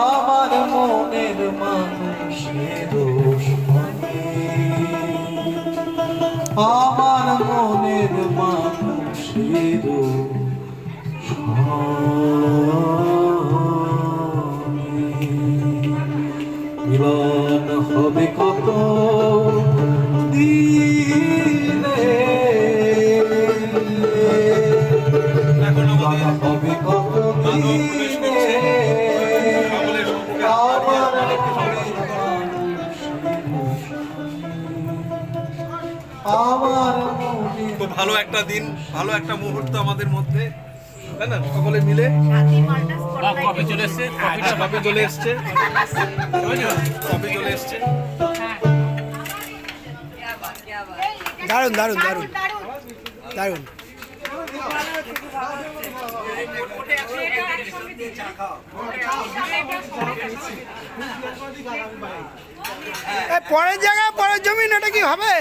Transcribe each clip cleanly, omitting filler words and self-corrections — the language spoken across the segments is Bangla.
আমার মনের মানুষের আমার মনের মানুষের মিলন হবে কত দিনে হবে কত দিনে তো ভালো একটা দিন, ভালো একটা মুহূর্ত আমাদের মধ্যে, তাই না? সকলে মিলে কবে চলে এসছে, কবে চলে এসছে, কবে চলে এসছে। দারুণ দারুণ দারুণ দারুণ। পরের জায়গায় পরের জমিন, এটা কি হবে?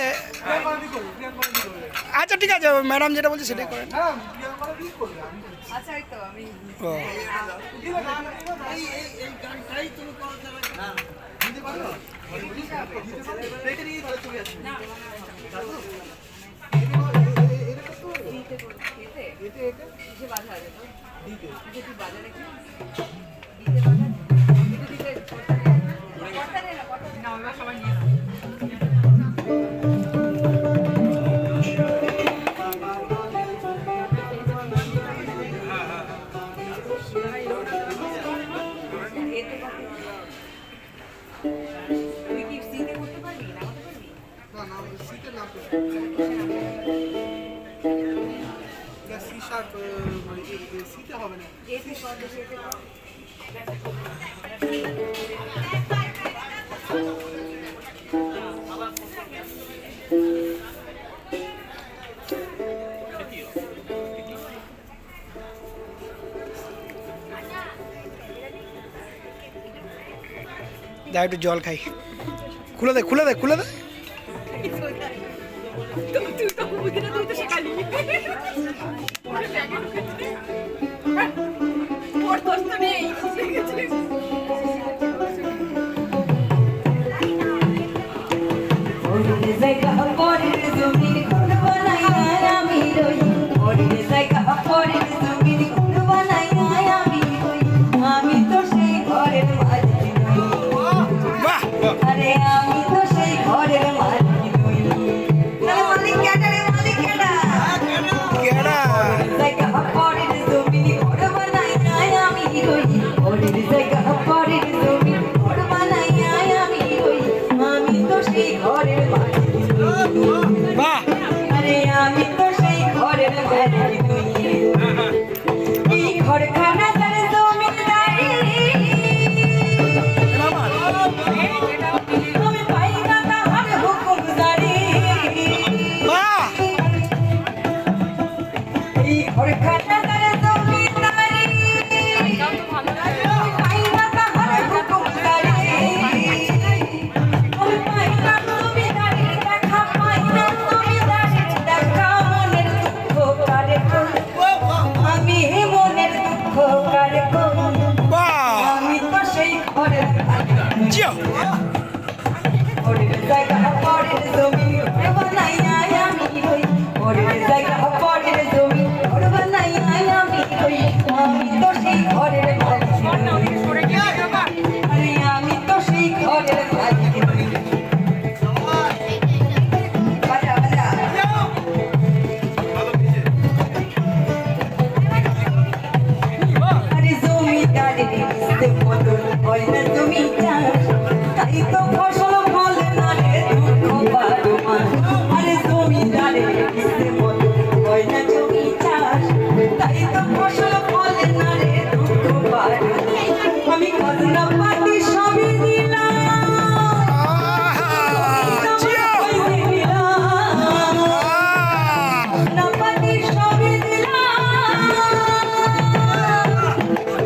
আচ্ছা ঠিক আছে, ম্যাডাম যেটা বলছে সেটাই করেন। যা একটু জল খাই। খুলে দে খুলে দে খুলে দে।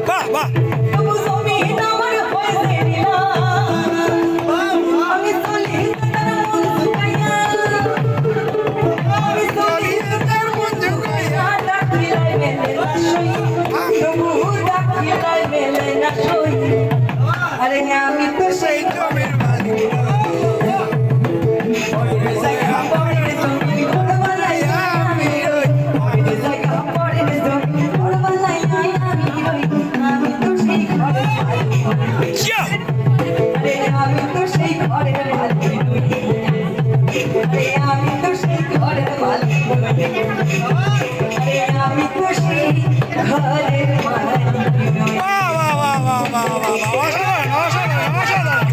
বাহ বাহ। হৃদয় মেলে না সই আরে